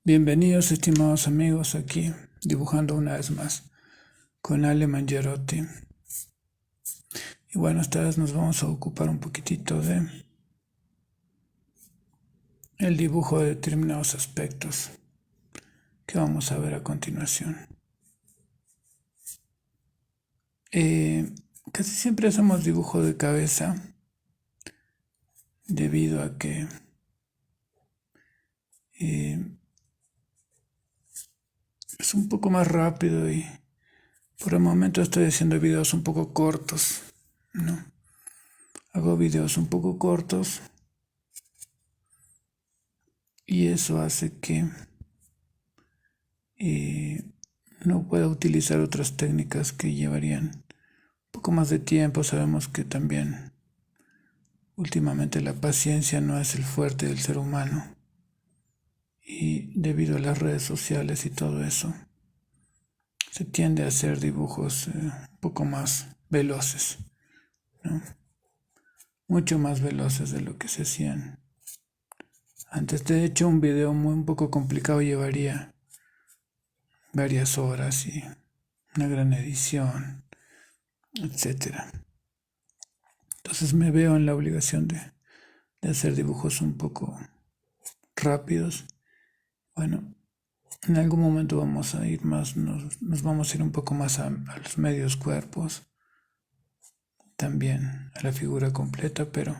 Bienvenidos, estimados amigos, aquí dibujando una vez más con Ale Mangerotti. Y bueno, esta vez nos vamos a ocupar un poquitito de el dibujo de determinados aspectos que vamos a ver a continuación. Casi siempre hacemos dibujo de cabeza debido a que eh, es un poco más rápido y por el momento estoy haciendo videos un poco cortos, ¿no? Hago videos un poco cortos y eso hace que no pueda utilizar otras técnicas que llevarían un poco más de tiempo. Sabemos que también últimamente la paciencia no es el fuerte del ser humano y debido a las redes sociales y todo eso se tiende a hacer dibujos un poco más veloces, ¿no? Mucho más veloces de lo que se hacían antes. De hecho, un video un poco complicado llevaría varias horas y una gran edición, etcétera. Entonces me veo en la obligación de hacer dibujos un poco rápidos. Bueno, en algún momento vamos a ir más, nos vamos a ir un poco más a los medios cuerpos, también a la figura completa, pero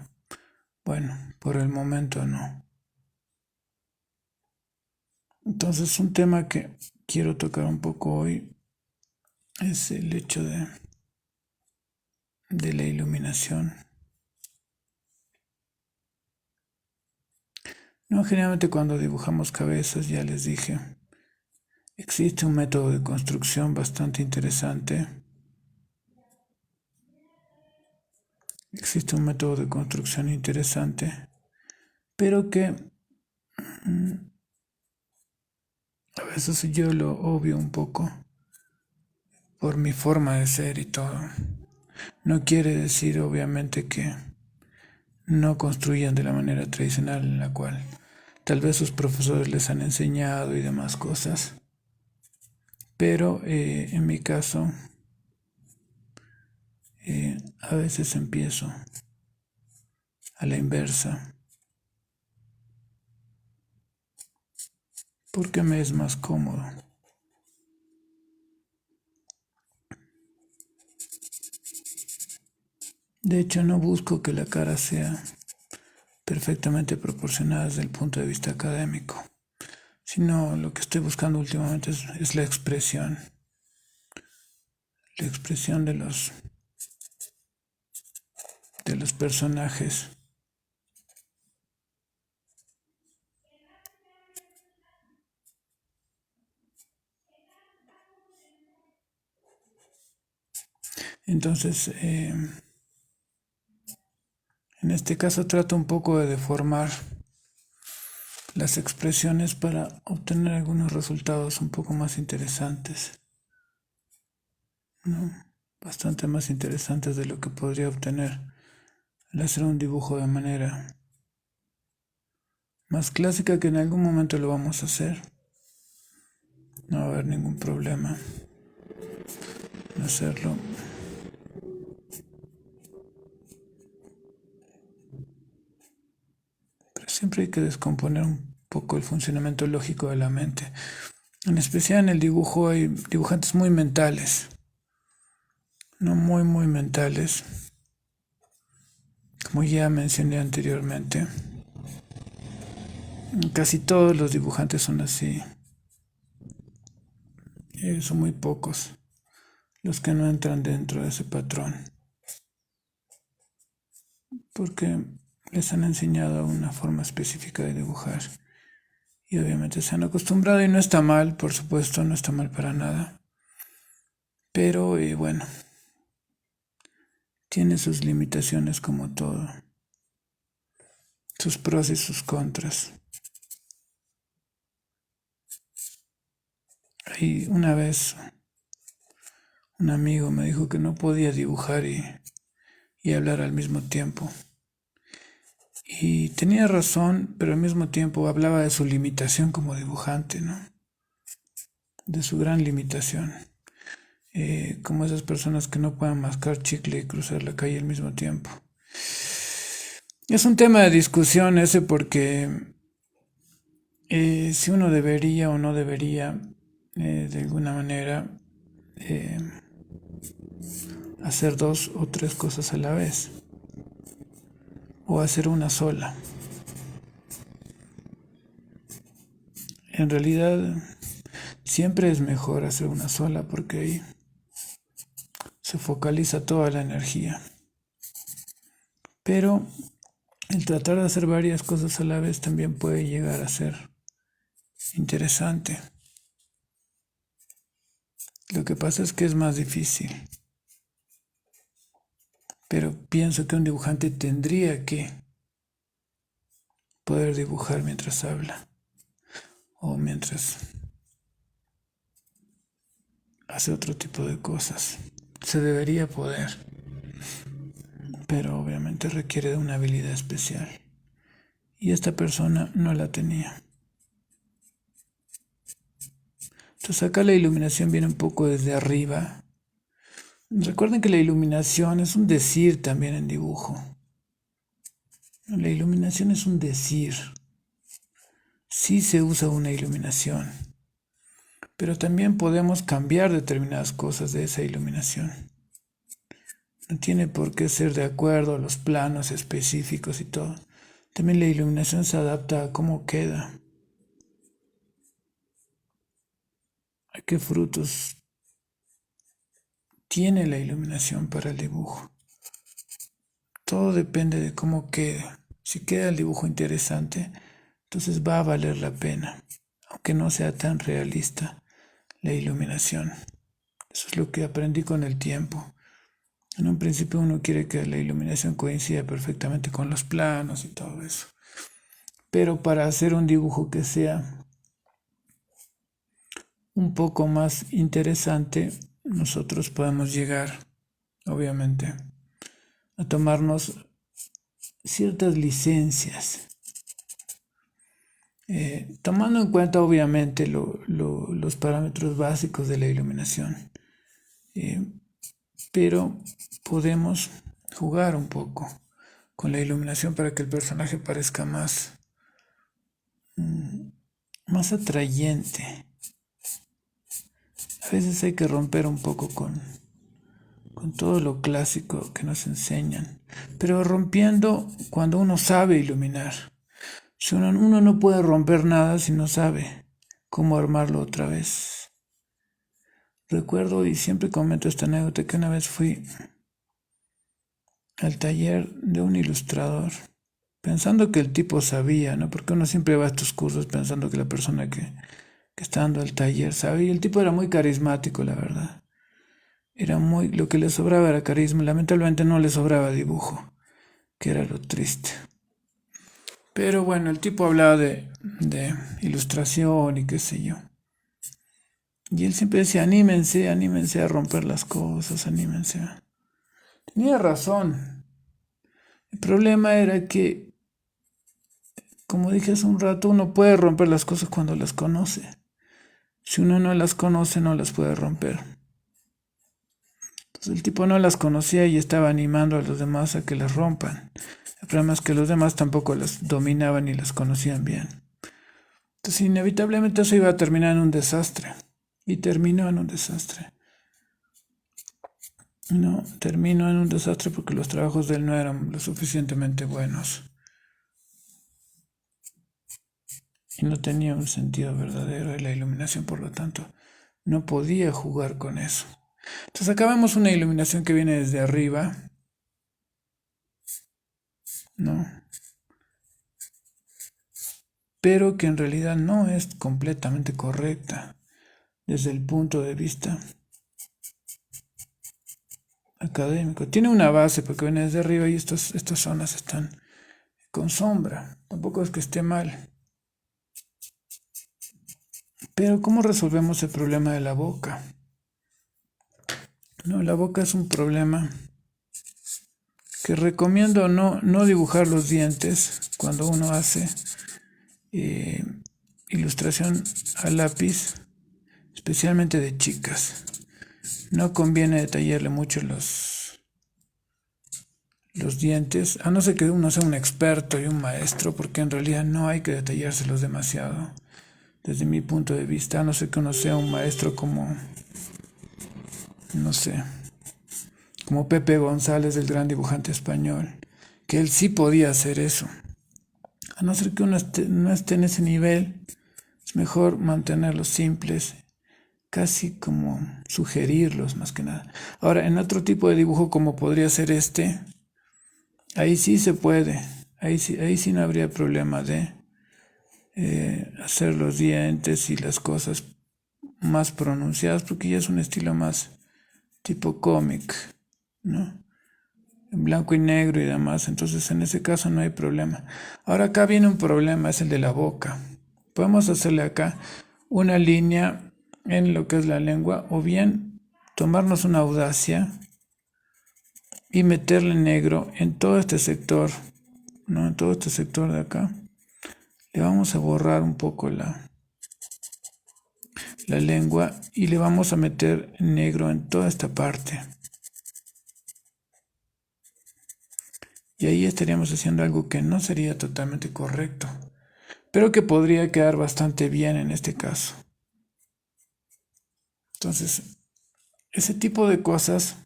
bueno, por el momento no. Entonces un tema que quiero tocar un poco hoy es el hecho de la iluminación. No, generalmente cuando dibujamos cabezas, ya les dije, existe un método de construcción bastante interesante. Existe un método de construcción interesante, pero que a veces yo lo obvio un poco por mi forma de ser y todo. No quiere decir obviamente que no construyan de la manera tradicional en la cual tal vez sus profesores les han enseñado y demás cosas, pero en mi caso a veces empiezo a la inversa porque me es más cómodo. De hecho, no busco que la cara sea perfectamente proporcionada desde el punto de vista académico, sino lo que estoy buscando últimamente es la expresión de los personajes. Entonces, en este caso trato un poco de deformar las expresiones para obtener algunos resultados un poco más interesantes, ¿no? Bastante más interesantes de lo que podría obtener al hacer un dibujo de manera más clásica, que en algún momento lo vamos a hacer. No va a haber ningún problema en hacerlo. Pero siempre hay que descomponer un poco el funcionamiento lógico de la mente. En especial en el dibujo hay dibujantes muy mentales, no muy mentales, como ya mencioné anteriormente. Casi todos los dibujantes son así. Son muy pocos los que no entran dentro de ese patrón, porque les han enseñado una forma específica de dibujar y obviamente se han acostumbrado, y no está mal, por supuesto, no está mal para nada, pero bueno, tiene sus limitaciones como todo, sus pros y sus contras. Y una vez un amigo me dijo que no podía dibujar y hablar al mismo tiempo. Y tenía razón, pero al mismo tiempo hablaba de su limitación como dibujante, ¿no? De su gran limitación. Como esas personas que no pueden mascar chicle y cruzar la calle al mismo tiempo. Es un tema de discusión ese porque si uno debería o no debería, de alguna manera, eh, hacer dos o tres cosas a la vez, o hacer una sola. En realidad, siempre es mejor hacer una sola porque ahí se focaliza toda la energía. Pero el tratar de hacer varias cosas a la vez también puede llegar a ser interesante. Lo que pasa es que es más difícil. Pero pienso que un dibujante tendría que poder dibujar mientras habla o mientras hace otro tipo de cosas. Se debería poder, pero obviamente requiere de una habilidad especial. Y esta persona no la tenía. Entonces acá la iluminación viene un poco desde arriba. Recuerden que la iluminación es un decir también en dibujo. La iluminación es un decir. Sí se usa una iluminación, pero también podemos cambiar determinadas cosas de esa iluminación. No tiene por qué ser de acuerdo a los planos específicos y todo. También la iluminación se adapta a cómo queda, a qué frutos tiene la iluminación para el dibujo. Todo depende de cómo quede. Si queda el dibujo interesante, entonces va a valer la pena, aunque no sea tan realista la iluminación. Eso es lo que aprendí con el tiempo. En un principio uno quiere que la iluminación coincida perfectamente con los planos y todo eso. Pero para hacer un dibujo que sea un poco más interesante, nosotros podemos llegar, obviamente, a tomarnos ciertas licencias, tomando en cuenta, obviamente, los parámetros básicos de la iluminación. Eh, pero podemos jugar un poco con la iluminación para que el personaje parezca más atrayente. A veces hay que romper un poco con todo lo clásico que nos enseñan, pero rompiendo cuando uno sabe iluminar. Si uno no puede romper nada si no sabe cómo armarlo otra vez. Recuerdo y siempre comento esta anécdota que una vez fui al taller de un ilustrador, pensando que el tipo sabía, ¿no? Porque uno siempre va a estos cursos pensando que la persona que está dando el taller sabe, y el tipo era muy carismático, la verdad. Lo que le sobraba era carisma, lamentablemente no le sobraba dibujo, que era lo triste. Pero bueno, el tipo hablaba de ilustración y qué sé yo. Y él siempre decía, anímense, anímense a romper las cosas, anímense. Tenía razón. El problema era que, como dije hace un rato, uno puede romper las cosas cuando las conoce. Si uno no las conoce, no las puede romper. Entonces el tipo no las conocía y estaba animando a los demás a que las rompan. El problema es que los demás tampoco las dominaban ni las conocían bien. Entonces inevitablemente eso iba a terminar en un desastre. Y terminó en un desastre. No, terminó en un desastre porque los trabajos de él no eran lo suficientemente buenos. Y no tenía un sentido verdadero de la iluminación, por lo tanto, no podía jugar con eso. Entonces acá vemos una iluminación que viene desde arriba, ¿no? Pero que en realidad no es completamente correcta desde el punto de vista académico. Tiene una base porque viene desde arriba y estas zonas están con sombra. Tampoco es que esté mal. Pero ¿cómo resolvemos el problema de la boca? No, la boca es un problema que recomiendo no dibujar los dientes cuando uno hace ilustración a lápiz, especialmente de chicas. No conviene detallarle mucho los dientes, a no ser que uno sea un experto y un maestro, porque en realidad no hay que detallárselos demasiado, desde mi punto de vista, a no ser que uno sea un maestro como, no sé, como Pepe González, el gran dibujante español, que él sí podía hacer eso. A no ser que uno no esté en ese nivel, es mejor mantenerlos simples, casi como sugerirlos más que nada. Ahora, en otro tipo de dibujo como podría ser este, ahí sí se puede, ahí sí no habría problema de hacer los dientes y las cosas más pronunciadas, porque ya es un estilo más tipo cómic, ¿no? En blanco y negro y demás, entonces en ese caso no hay problema. Ahora acá viene un problema, es el de la boca. Podemos hacerle acá una línea en lo que es la lengua, o bien tomarnos una audacia y meterle negro en todo este sector, ¿no? En todo este sector de acá. Le vamos a borrar un poco la lengua y le vamos a meter negro en toda esta parte. Y ahí estaríamos haciendo algo que no sería totalmente correcto, pero que podría quedar bastante bien en este caso. Entonces, ese tipo de cosas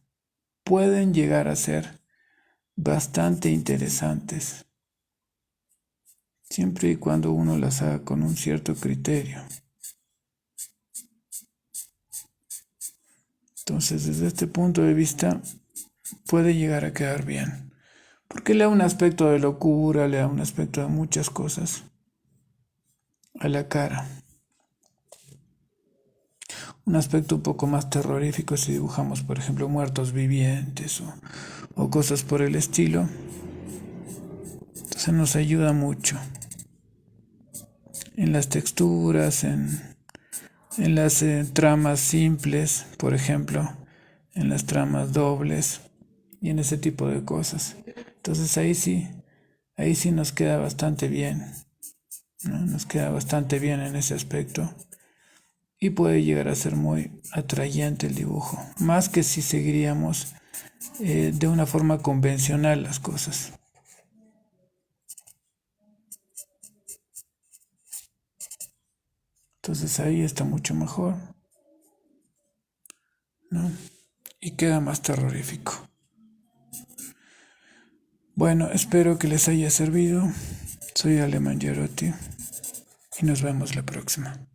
pueden llegar a ser bastante interesantes, siempre y cuando uno las haga con un cierto criterio. Entonces, desde este punto de vista, puede llegar a quedar bien, porque le da un aspecto de locura, le da un aspecto de muchas cosas a la cara. Un aspecto un poco más terrorífico si dibujamos, por ejemplo, muertos vivientes o cosas por el estilo. Entonces nos ayuda mucho en las texturas, en las tramas simples, por ejemplo, en las tramas dobles y en ese tipo de cosas. Entonces ahí sí nos queda bastante bien, ¿no? Nos queda bastante bien en ese aspecto y puede llegar a ser muy atrayente el dibujo, más que si seguiríamos de una forma convencional las cosas. Entonces ahí está mucho mejor, ¿no? Y queda más terrorífico. Bueno, espero que les haya servido. Soy Alemán Yarotti y nos vemos la próxima.